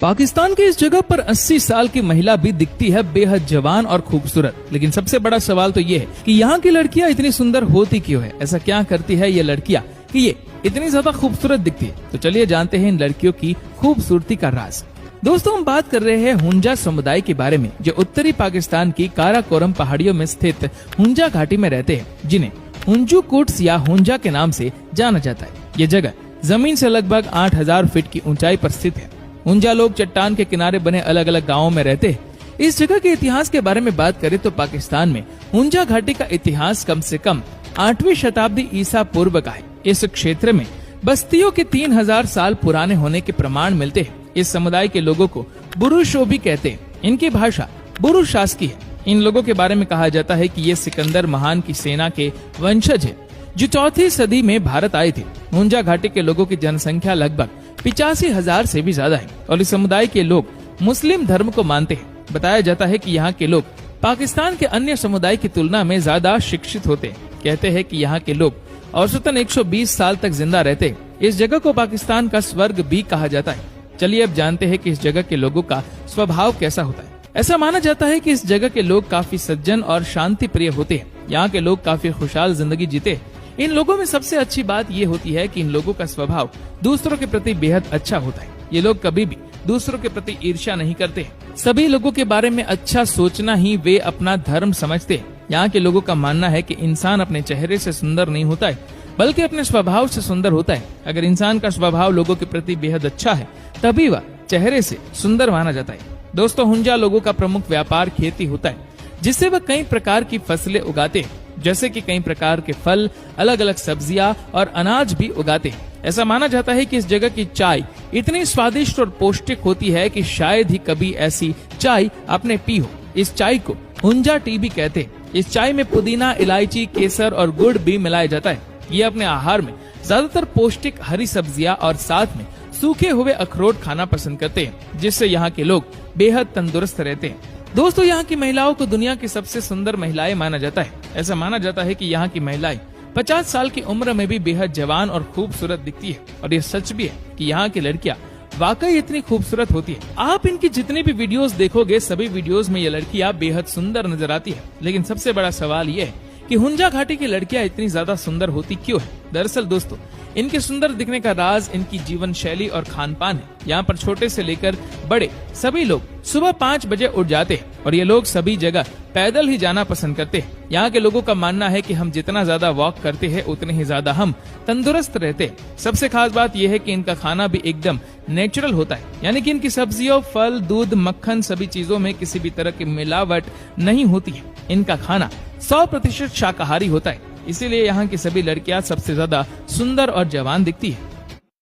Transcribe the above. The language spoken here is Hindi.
पाकिस्तान की इस जगह पर 80 साल की महिला भी दिखती है बेहद जवान और खूबसूरत। लेकिन सबसे बड़ा सवाल तो ये है कि यहाँ की लड़कियाँ इतनी सुंदर होती क्यों है? ऐसा क्या करती है ये लड़कियाँ कि ये इतनी ज्यादा खूबसूरत दिखती है? तो चलिए जानते हैं इन लड़कियों की खूबसूरती का राज। दोस्तों, हम बात कर रहे हैं हुंजा समुदाय के बारे में, जो उत्तरी पाकिस्तान की काराकोरम पहाड़ियों में स्थित हुंजा घाटी में रहते हैं, जिन्हें हुंजू कुट्स या हुंजा के नाम से जाना जाता है। ये जगह जमीन से लगभग 8000 फीट की ऊंचाई पर स्थित है। हुंजा लोग चट्टान के किनारे बने अलग अलग गाँवों में रहते हैं। इस जगह के इतिहास के बारे में बात करें तो पाकिस्तान में हुंजा घाटी का इतिहास कम से कम 8वीं शताब्दी ईसा पूर्व का है। इस क्षेत्र में बस्तियों के 3000 साल पुराने होने के प्रमाण मिलते हैं। इस समुदाय के लोगों को बुरुशो भी कहते हैं। इनकी भाषा बुरुशास्की है। इन लोगों के बारे में कहा जाता है कि ये सिकंदर महान की सेना के वंशज है, जो 4वीं सदी में भारत आए थे। हुंजा घाटी के लोगों की जनसंख्या लगभग 85,000 से भी ज्यादा है और इस समुदाय के लोग मुस्लिम धर्म को मानते हैं। बताया जाता है कि यहाँ के लोग पाकिस्तान के अन्य समुदाय की तुलना में ज्यादा शिक्षित होते हैं। कहते हैं कि यहाँ के लोग औसतन 120 साल तक जिंदा रहते हैं। इस जगह को पाकिस्तान का स्वर्ग भी कहा जाता है। चलिए अब जानते हैं कि इस जगह के लोगों का स्वभाव कैसा होता है। ऐसा माना जाता है कि इस जगह के लोग काफी सज्जन और शांति प्रिय होते हैं। यहाँ के लोग काफी खुशहाल जिंदगी जीते हैं। इन लोगों में सबसे अच्छी बात ये होती है कि इन लोगों का स्वभाव दूसरों के प्रति बेहद अच्छा होता है। ये लोग कभी भी दूसरों के प्रति ईर्ष्या नहीं करते। सभी लोगों के बारे में अच्छा सोचना ही वे अपना धर्म समझते हैं। यहाँ के लोगों का मानना है कि इंसान अपने चेहरे से सुंदर नहीं होता है, बल्कि अपने स्वभाव से सुंदर होता है। अगर इंसान का स्वभाव लोगों के प्रति बेहद अच्छा है, तभी वह चेहरे से सुंदर माना जाता है। दोस्तों, हुंजा लोगों का प्रमुख व्यापार खेती होता है, जिससे वह कई प्रकार की फसलें उगाते हैं, जैसे कि कई प्रकार के फल, अलग अलग सब्जियां और अनाज भी उगाते हैं। ऐसा माना जाता है कि इस जगह की चाय इतनी स्वादिष्ट और पौष्टिक होती है कि शायद ही कभी ऐसी चाय आपने पी हो। इस चाय को हुंजा टी भी कहते हैं। इस चाय में पुदीना, इलायची, केसर और गुड़ भी मिलाया जाता है। ये अपने आहार में ज्यादातर पौष्टिक हरी सब्जियां और साथ में सूखे हुए अखरोट खाना पसंद करते हैं, जिससे यहाँ के लोग बेहद तंदुरुस्त रहते हैं। दोस्तों, यहाँ की महिलाओं को दुनिया की सबसे सुंदर महिलाएं माना जाता है। ऐसा माना जाता है कि यहाँ की महिलाएं 50 साल की उम्र में भी बेहद जवान और खूबसूरत दिखती है। और ये सच भी है कि यहाँ की लड़कियाँ वाकई इतनी खूबसूरत होती है। आप इनकी जितनी भी वीडियोस देखोगे, सभी वीडियोस में ये लड़कियाँ बेहद सुंदर नजर आती है। लेकिन सबसे बड़ा सवाल ये है कि हुंजा घाटी की लड़कियां इतनी ज्यादा सुंदर होती क्यों है? दरअसल दोस्तों, इनके सुंदर दिखने का राज इनकी जीवन शैली और खान पान है। यहाँ पर छोटे से लेकर बड़े सभी लोग सुबह 5 बजे उठ जाते हैं और ये लोग सभी जगह पैदल ही जाना पसंद करते हैं। यहाँ के लोगों का मानना है कि हम जितना ज्यादा वॉक करते हैं, उतने ही ज्यादा हम तंदुरुस्त रहते हैं। सबसे खास बात यह है कि इनका खाना भी एकदम नेचुरल होता है, यानी कि इनकी सब्जियों, फल, दूध, मक्खन सभी चीजों में किसी भी तरह की मिलावट नहीं होती है। इनका खाना 100% शाकाहारी होता है। इसीलिए यहाँ की सभी लड़कियां सबसे ज्यादा सुंदर और जवान दिखती है।